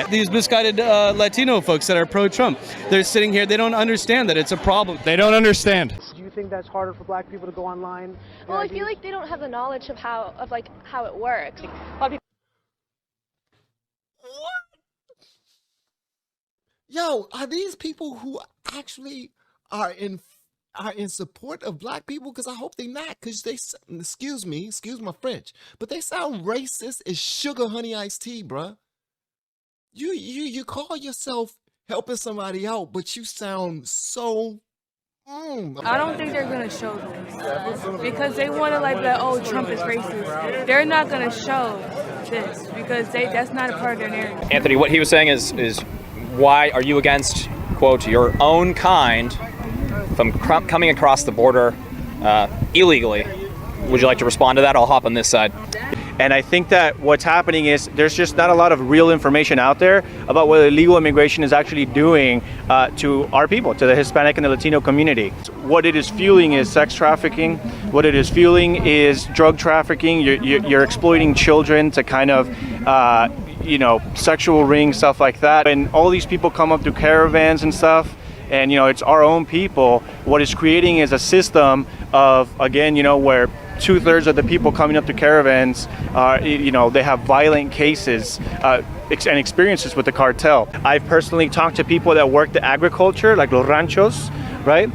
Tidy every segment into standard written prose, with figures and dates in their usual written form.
these misguided Latino folks that are pro-Trump. They're sitting here, they don't understand that it's a problem. They don't understand. Do you think that's harder for black people to go online? Well, I feel like they don't have the knowledge of how it works. A lot of people. Yo, are these people who actually are in support of black people? Because I hope they're not, because they, excuse my French, but they sound racist as sugar honey iced tea, bruh. You call yourself helping somebody out, but you sound so I don't think they're gonna show this because they want to like that. Oh, Trump is racist. They're not gonna show this because that's not a part of their narrative. Anthony, what he was saying is why are you against, quote, your own kind from coming across the border illegally? Would you like to respond to that? I'll hop on this side. And I think that what's happening is there's just not a lot of real information out there about what illegal immigration is actually doing to our people, to the Hispanic and the Latino community. What it is fueling is sex trafficking. What it is fueling is drug trafficking. You're exploiting children to kind of, sexual rings, stuff like that. And all these people come up through caravans and stuff. And, it's our own people. What it's creating is a system of, again, where 2/3 of the people coming up to caravans are, they have violent cases and experiences with the cartel. I've personally talked to people that work the agriculture, like los ranchos, right?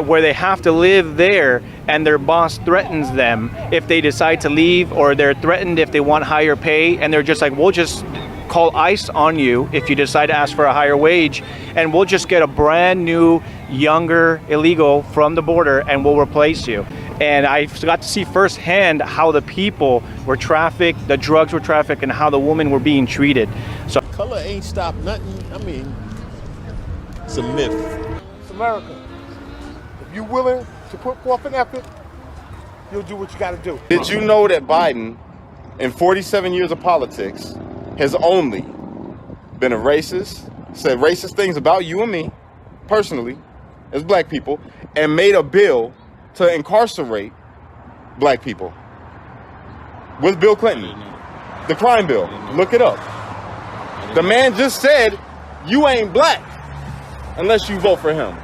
Where they have to live there and their boss threatens them if they decide to leave, or they're threatened if they want higher pay, and they're just like, we'll just call ICE on you if you decide to ask for a higher wage, and we'll just get a brand new, younger illegal from the border and we'll replace you. And I got to see firsthand how the people were trafficked, the drugs were trafficked, and how the women were being treated. So color ain't stopped nothing. I mean, it's a myth. It's America. If you're willing to put forth an effort, you'll do what you got to do. Did you know that Biden, in 47 years of politics, has only been a racist, said racist things about you and me, personally, as black people, and made a bill to incarcerate black people with Bill Clinton, the crime bill. Look it up. The man just said, you ain't black unless you vote for him.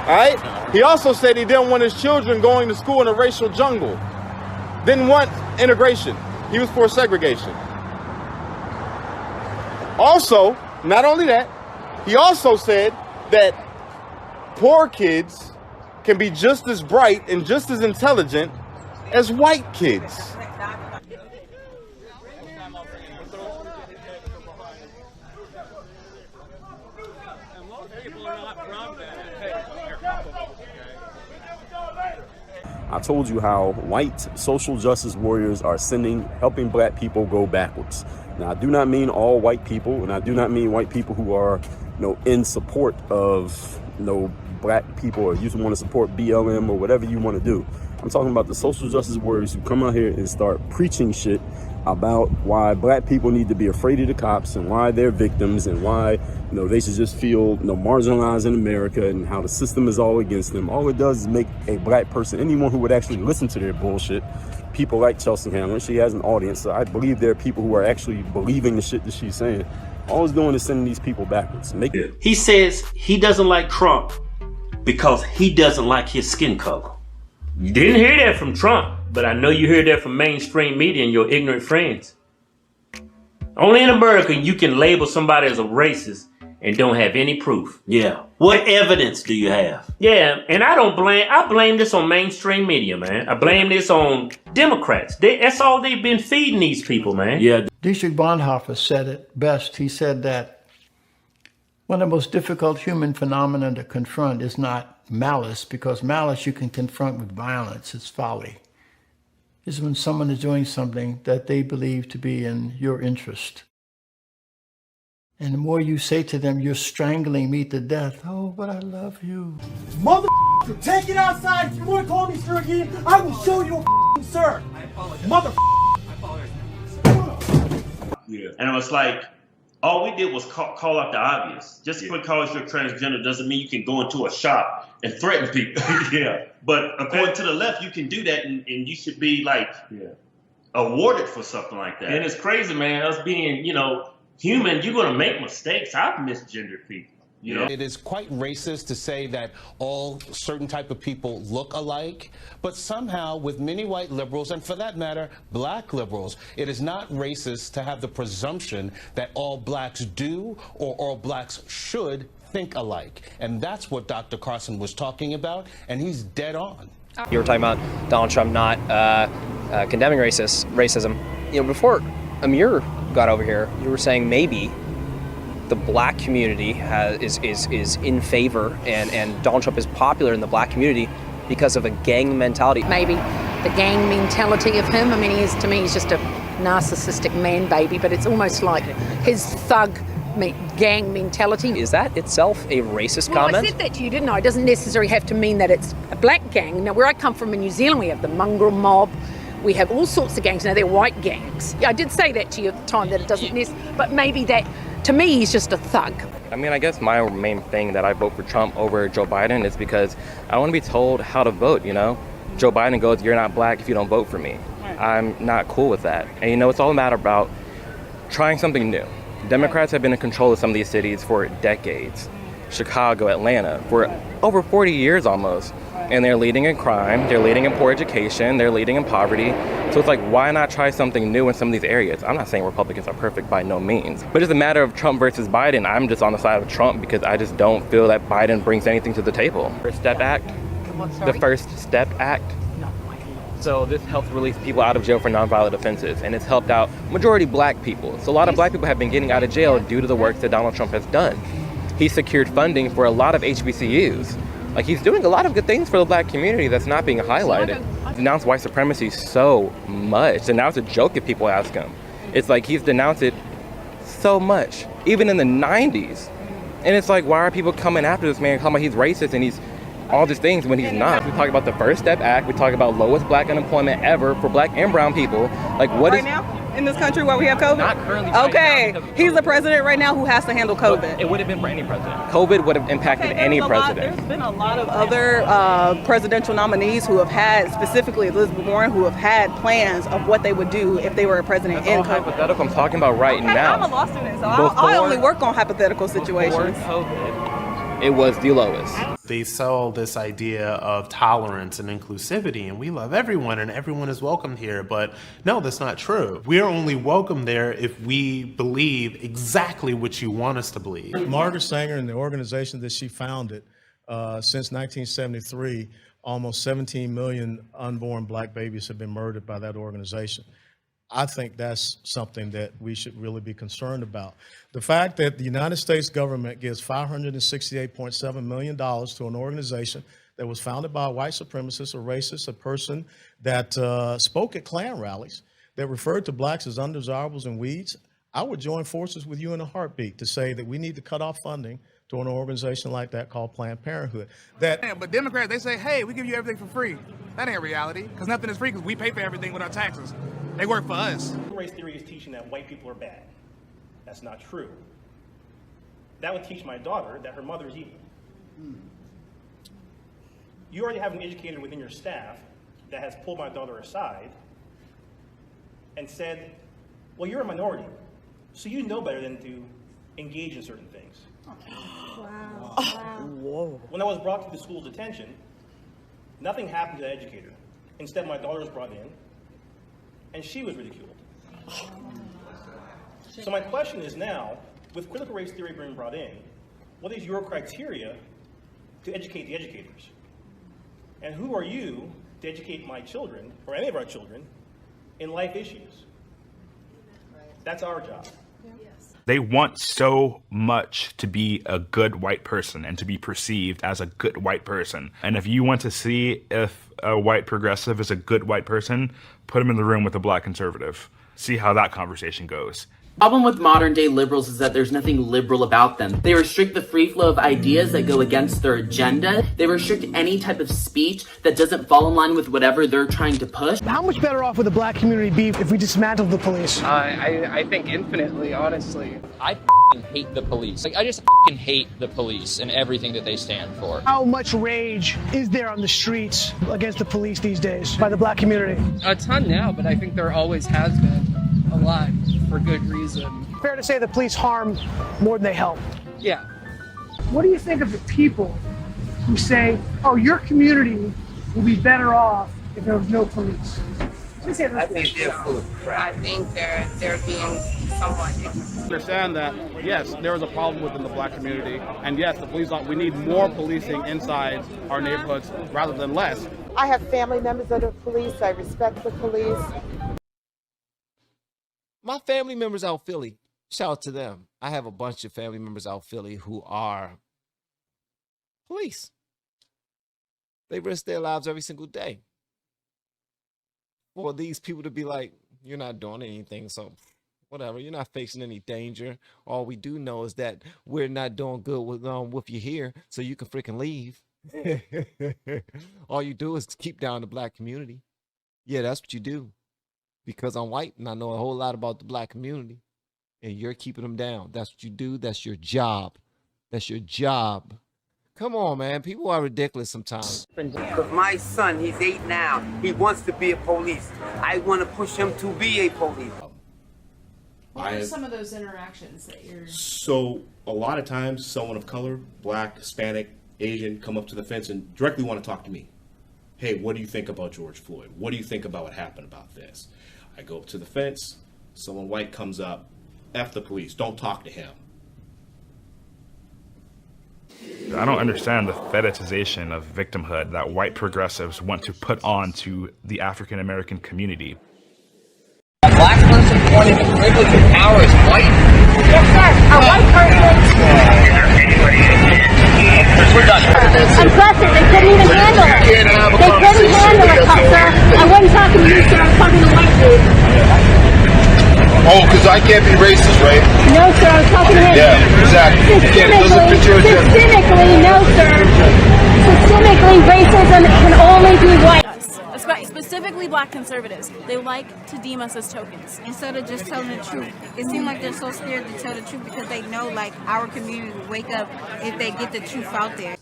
All right? He also said he didn't want his children going to school in a racial jungle. Didn't want integration. He was for segregation. Also, not only that, he also said that poor kids can be just as bright and just as intelligent as white kids. I told you how white social justice warriors are helping black people go backwards. Now, I do not mean all white people, and I do not mean white people who are, in support of, black people, or you want to support BLM or whatever you want to do. I'm talking about the social justice warriors who come out here and start preaching shit about why black people need to be afraid of the cops and why they're victims and why, they should just feel, marginalized in America and how the system is all against them. All it does is make a black person, anyone who would actually listen to their bullshit, people like Chelsea Handler, she has an audience, so I believe there are people who are actually believing the shit that she's saying. All it's doing is sending these people backwards. He says he doesn't like Trump because he doesn't like his skin color. You didn't hear that from Trump, but I know you heard that from mainstream media and your ignorant friends. Only in America you can label somebody as a racist and don't have any proof. Yeah. What evidence do you have? Yeah, and I blame this on mainstream media, man. I blame this on Democrats. That's all they've been feeding these people, man. Yeah. Dietrich Bonhoeffer said it best. He said that one of the most difficult human phenomena to confront is not malice, because malice you can confront with violence. It's folly. It's when someone is doing something that they believe to be in your interest. And the more you say to them, you're strangling me to death. Oh, but I love you. Motherfucker, take it outside. If you want to call me sir again, I will show you a sir. I apologize. Motherfucker. I apologize. Yeah. And it was like, all we did was call out the obvious. Just because you're transgender doesn't mean you can go into a shop and threaten people. Yeah. But according to the left, you can do that and you should be like awarded for something like that. And it's crazy, man, us being, human. You're going to make mistakes. I've misgendered people. You know? It is quite racist to say that all certain type of people look alike, but somehow with many white liberals, and for that matter, black liberals, it is not racist to have the presumption that all blacks do or all blacks should think alike. And that's what Dr. Carson was talking about, and he's dead on. You were talking about Donald Trump not condemning racism. You know, before Amir got over here, you were saying maybe the black community is in favor, and Donald Trump is popular in the black community because of a gang mentality. Maybe the gang mentality of him. I mean, to me, he's just a narcissistic man baby, but it's almost like his thug gang mentality. Is that itself a racist comment? I said that to you, didn't I? It doesn't necessarily have to mean that it's a black gang. Now, where I come from in New Zealand, we have the mongrel mob. We have all sorts of gangs. Now, they're white gangs. I did say that to you at the time, that it doesn't necessarily, but maybe that, to me, he's just a thug. I mean, I guess my main thing that I vote for Trump over Joe Biden is because I want to be told how to vote, you know? Joe Biden goes, "You're not black if you don't vote for me." I'm not cool with that. And, you know, it's all a matter about trying something new. Democrats have been in control of some of these cities for decades. Chicago, Atlanta, for over 40 years almost. And they're leading in crime, they're leading in poor education, they're leading in poverty. So it's like, why not try something new in some of these areas? I'm not saying Republicans are perfect by no means, but it's a matter of Trump versus Biden. I'm just on the side of Trump because I just don't feel that Biden brings anything to the table. First Step Act, the First Step Act. So this helps release people out of jail for nonviolent offenses, and it's helped out majority black people. So a lot of black people have been getting out of jail due to the work that Donald Trump has done. He secured funding for a lot of HBCUs. Like, he's doing a lot of good things for the black community that's not being highlighted. Denounced white supremacy so much, and now it's a joke if people ask him. It's like he's denounced it so much, even in the 90s. And it's like, why are people coming after this man, talking about he's racist and he's all these things when he's not? We talk about the First Step Act, we talk about lowest black unemployment ever for black and brown people. Like, what right is... now? In this country where we have COVID? Not currently. Okay, he's the president right now who has to handle COVID. But it would have been for any president. COVID would have impacted any president. There's been a lot of other presidential nominees who have had, specifically Elizabeth Warren, who have had plans of what they would do if they were a president in COVID. Hypothetical I'm talking about right now. I'm a law student, so I only work on hypothetical situations. Before COVID, it was the lowest. They sell this idea of tolerance and inclusivity, and we love everyone and everyone is welcomed here, but no, that's not true. We're only welcome there if we believe exactly what you want us to believe. Margaret Sanger and the organization that she founded since 1973, almost 17 million unborn black babies have been murdered by that organization. I think that's something that we should really be concerned about. The fact that the United States government gives $568.7 million to an organization that was founded by a white supremacist, a racist, a person that spoke at Klan rallies, that referred to blacks as undesirables and weeds, I would join forces with you in a heartbeat to say that we need to cut off funding to an organization like that called Planned Parenthood. But Democrats, they say, hey, we give you everything for free. That ain't reality, because nothing is free because we pay for everything with our taxes. They work for us. Race theory is teaching that white people are bad. That's not true. That would teach my daughter that her mother is evil. You already have an educator within your staff that has pulled my daughter aside and said, well, you're a minority, so you know better than to engage in certain things. Wow. Whoa. When I was brought to the school's attention, nothing happened to the educator. Instead, my daughter was brought in, and she was ridiculed. So my question is now, with critical race theory being brought in, what is your criteria to educate the educators? And who are you to educate my children, or any of our children, in life issues? That's our job. They want so much to be a good white person and to be perceived as a good white person. And if you want to see if a white progressive is a good white person, put them in the room with a black conservative. See how that conversation goes. The problem with modern day liberals is that there's nothing liberal about them. They restrict the free flow of ideas that go against their agenda. They restrict any type of speech that doesn't fall in line with whatever they're trying to push. How much better off would the black community be if we dismantled the police? I think infinitely, honestly. I hate the police. I just hate the police and everything that they stand for. How much rage is there on the streets against the police these days by the black community? A ton now, but I think there always has been a lot for good reason. Fair to say the police harm more than they help. Yeah. What do you think of the people who say, oh, your community will be better off if there was no police? I think they're full of crap. I think they're being somewhat ignorant. Understand that, yes, there is a problem within the black community, and yes, the police, we need more policing inside our neighborhoods rather than less. I have family members of the police. I respect the police. My family members out Philly, shout out to them. I have a bunch of family members out Philly who are police. They risk their lives every single day. For these people to be like, you're not doing anything, so whatever, you're not facing any danger. All we do know is that we're not doing good with you here, so you can freaking leave. All you do is keep down the black community. Yeah, that's what you do. Because I'm white and I know a whole lot about the black community, and you're keeping them down. That's what you do. That's your job. That's your job. Come on, man. People are ridiculous sometimes. Because my son, he's 8 now. He wants to be a police. I want to push him to be a police. What are some of those interactions that you're... So a lot of times someone of color, black, Hispanic, Asian, come up to the fence and directly want to talk to me. Hey, what do you think about George Floyd? What do you think about what happened about this? I go up to the fence, someone white comes up, F the police, don't talk to him. I don't understand the fetishization of victimhood that white progressives want to put on to the African American community. A black person wanting the privilege and power is white? Yes, sir. A white person. We're done. Unprecedented. They couldn't even handle it. They couldn't handle it, sir. I wasn't talking to you, sir. I was talking to white dude. Oh, because I can't be racist, right? No, sir. I was talking to him. Yeah, exactly. Systemically, no, sir. Systemically, racism can only be white. Specifically black conservatives. They like to deem us as tokens. Instead of just telling the truth. It seems like they're so scared to tell the truth because they know like our community will wake up if they get the truth out there.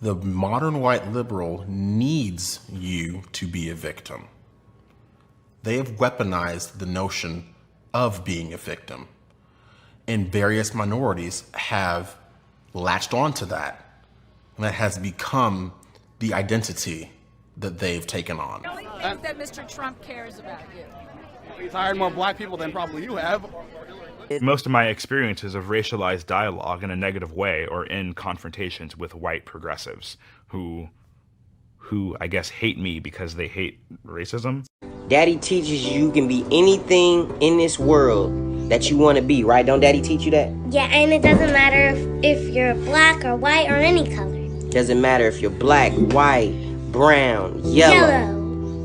The modern white liberal needs you to be a victim. They have weaponized the notion of being a victim. And various minorities have latched onto that. And that has become the identity that they've taken on. I don't think that Mr. Trump cares about you. He's hired more black people than probably you have. Most of my experiences of racialized dialogue in a negative way or in confrontations with white progressives who I guess hate me because they hate racism. Daddy teaches you can be anything in this world that you want to be, right? Don't Daddy teach you that? Yeah, and it doesn't matter if you're black or white or any color. Doesn't matter if you're black, white, brown, yellow,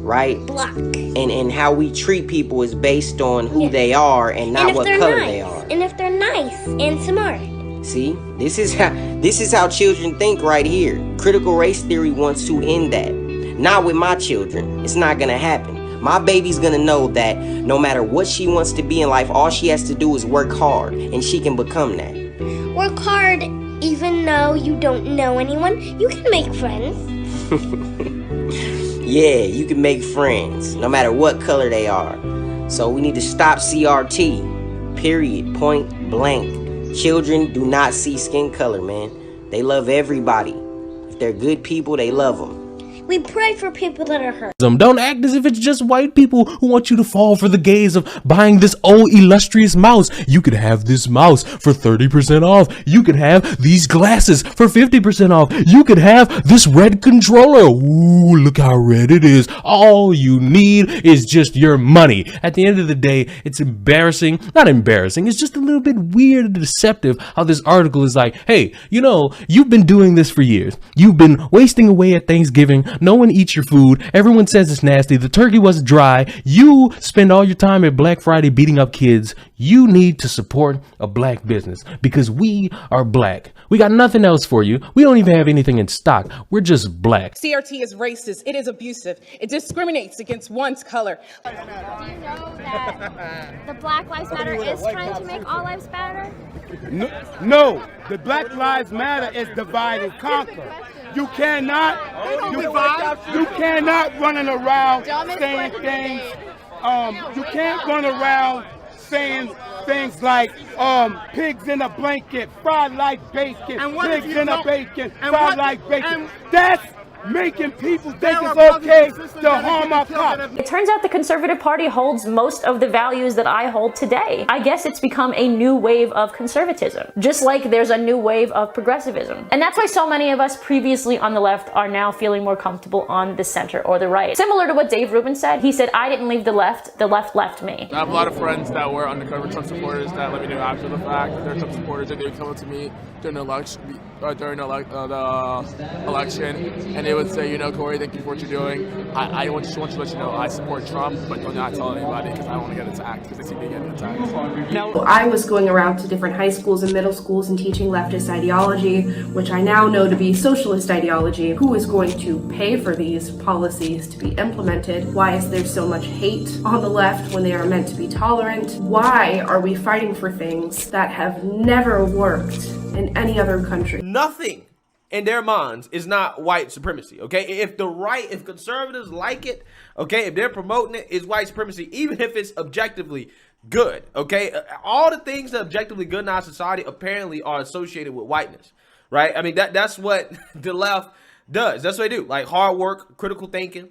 right? Black. And how we treat people is based on who they are and not what color they are. And if they're nice and smart. See, this is how children think right here. Critical race theory wants to end that. Not with my children. It's not gonna happen. My baby's gonna know that no matter what she wants to be in life, all she has to do is work hard, and she can become that. Work hard, even though you don't know anyone. You can make friends. Yeah, you can make friends, no matter what color they are. So we need to stop CRT. Period. Point blank. Children do not see skin color, man. They love everybody. If they're good people, they love them. We pray for people that are hurt. Don't act as if it's just white people who want you to fall for the gaze of buying this old illustrious mouse. You could have this mouse for 30% off. You could have these glasses for 50% off. You could have this red controller. Ooh, look how red it is. All you need is just your money. At the end of the day, it's embarrassing. Not embarrassing. It's just a little bit weird and deceptive how this article is like, hey, you know, you've been doing this for years. You've been wasting away at Thanksgiving. No one eats your food. Everyone says it's nasty. The turkey was dry. You spend all your time at Black Friday beating up kids. You need to support a black business because we are black. We got nothing else for you. We don't even have anything in stock. We're just black. CRT is racist. It is abusive. It discriminates against one's color. Do you know that the Black Lives Matter is trying to make all lives matter? No, the Black Lives Matter is divide and conquer. You cannot running around saying things. You can't run around saying things like pigs in a blanket, fried like bacon, pigs in a bacon, fried like bacon. That's making people think it's okay to harm our cops. It turns out the Conservative Party holds most of the values that I hold today. I guess it's become a new wave of conservatism, just like there's a new wave of progressivism. And that's why so many of us previously on the left are now feeling more comfortable on the center or the right. Similar to what Dave Rubin said, he said, I didn't leave the left left me. I have a lot of friends that were undercover Trump supporters that let me know after the fact that they're Trump supporters, and they would come up to me during the election, and they would say, you know, Corey, thank you for what you're doing. I just want to let you know I support Trump, but do not tell anybody because I don't want to get attacked because they see me getting attacked. Now, I was going around to different high schools and middle schools and teaching leftist ideology, which I now know to be socialist ideology. Who is going to pay for these policies to be implemented? Why is there so much hate on the left when they are meant to be tolerant? Why are we fighting for things that have never worked in any other country? Nothing in their minds is not white supremacy, okay? If the right, if conservatives like it, okay, if they're promoting it, it's white supremacy, even if it's objectively good, okay? All the things that are objectively good in our society apparently are associated with whiteness, right? I mean, that's what the left does. That's what they do. Like hard work, critical thinking,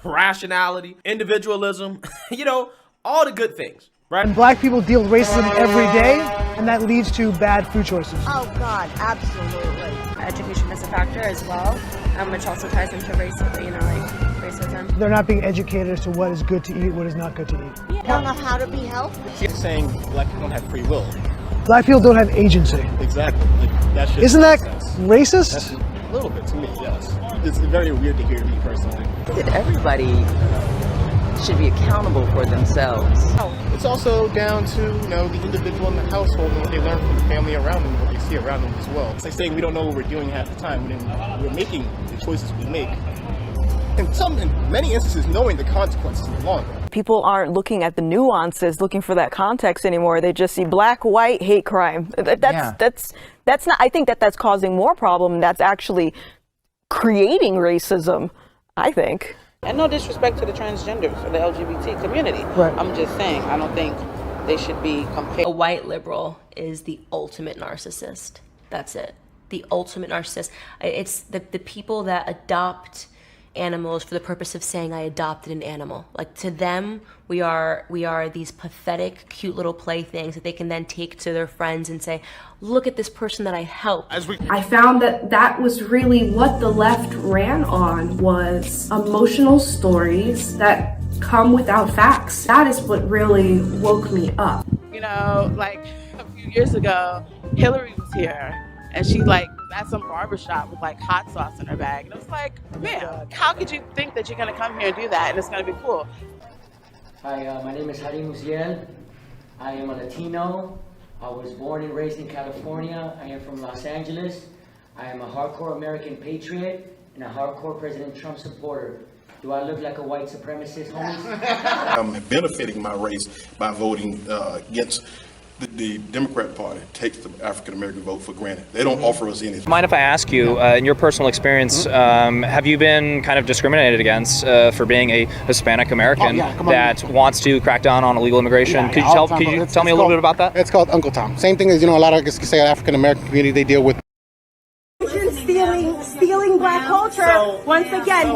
rationality, individualism, you know, all the good things. Right. And black people deal with racism every day, and that leads to bad food choices. Oh God, absolutely. Education is a factor as well, which also ties into racism. They're not being educated as to what is good to eat, what is not good to eat. They don't know how to be healthy. She's saying black people don't have free will. Black people don't have agency. Exactly. That Isn't that racist? That's a little bit to me, yes. It's very weird to hear me personally. That everybody should be accountable for themselves. It's also down to, you know, the individual in the household and what they learn from the family around them, what they see around them as well. It's like saying we don't know what we're doing half the time when we're making the choices we make. In many instances, knowing the consequences in the long run. People aren't looking at the nuances, looking for that context anymore. They just see black, white, hate crime. That's not. I think that's causing more problem. That's actually creating racism, I think. And no disrespect to the transgenders or the LGBT community. Right. I'm just saying, I don't think they should be compared. A white liberal is the ultimate narcissist. That's it. The ultimate narcissist. It's the people that adopt animals for the purpose of saying I adopted an animal. Like to them, we are these pathetic, cute little playthings that they can then take to their friends and say, look at this person that I helped. I found that was really what the left ran on, was emotional stories that come without facts. That is what really woke me up. You know, like a few years ago, Hillary was here and she was at some barbershop with hot sauce in her bag. And it was like, man, how could you think that you're gonna come here and do that and it's gonna be cool? Hi, my name is Harim Uziel. I am a Latino. I was born and raised in California. I am from Los Angeles. I am a hardcore American patriot and a hardcore President Trump supporter. Do I look like a white supremacist, homies? I'm benefiting my race by voting against the Democrat Party. Takes the African American vote for granted. They don't offer us anything. Mind if I ask you, in your personal experience, have you been kind of discriminated against for being a Hispanic American that wants to crack down on illegal immigration? Could you tell me a little bit about that? It's called Uncle Tom. Same thing as, a lot of, say, African American community, they deal with stealing black culture. Once again,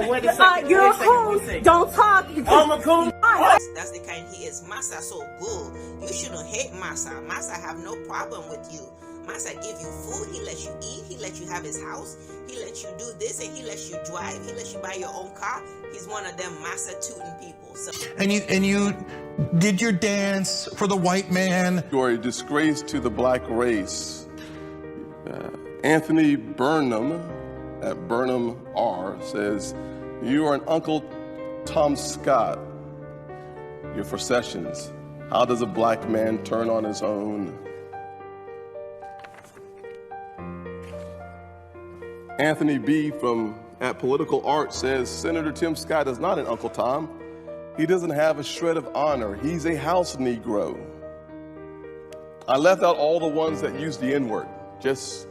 you're a coon. Don't talk. I'm a coon. That's the kind he is. Massa so good. You shouldn't hate Massa. Massa have no problem with you. Massa give you food. He lets you eat. He lets you have his house. He lets you do this and he lets you drive. He lets you buy your own car. He's one of them Massa tooting people. So. And you did your dance for the white man. You're a disgrace to the black race. Anthony Burnham at Burnham R says, you are an Uncle Tom Scott. You're for Sessions. How does a black man turn on his own? Anthony B from at Political Art says, Senator Tim Scott is not an Uncle Tom. He doesn't have a shred of honor. He's a house Negro. I left out all the ones that use the N-word. Just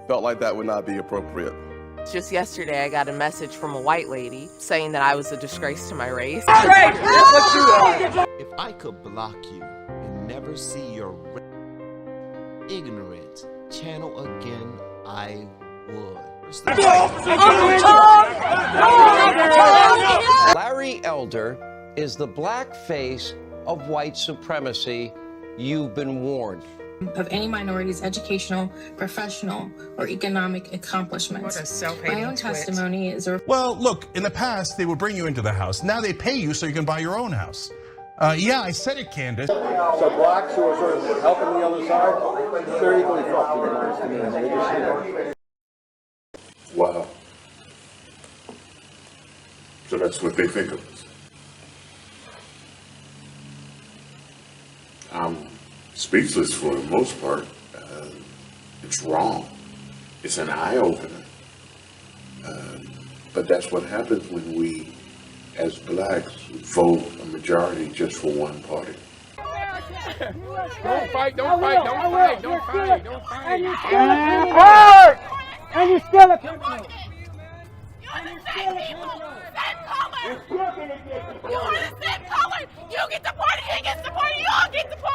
felt like that would not be appropriate. Just yesterday, I got a message from a white lady saying that I was a disgrace to my race. If I could block you in never see your ignorant channel again, I would. Larry Elder is the black face of white supremacy. You've been warned. Of any minority's educational, professional, or economic accomplishments. What a self-hating My own twit. testimony is a Well, look, in the past, they would bring you into the house. Now they pay you so you can buy your own house. Yeah, I said it, Candace. So blacks who are sort of helping the other side, they're equally fucked, to be honest with you. They just, you know. Wow. So that's what they think of us. I'm speechless for the most part. It's wrong. It's an eye-opener. But that's what happens when we, as blacks, vote a majority just for one party. Don't fight, don't fight, don't fight, don't fight, don't fight. And you're still a criminal. You get deported, he gets deported, you all get deported.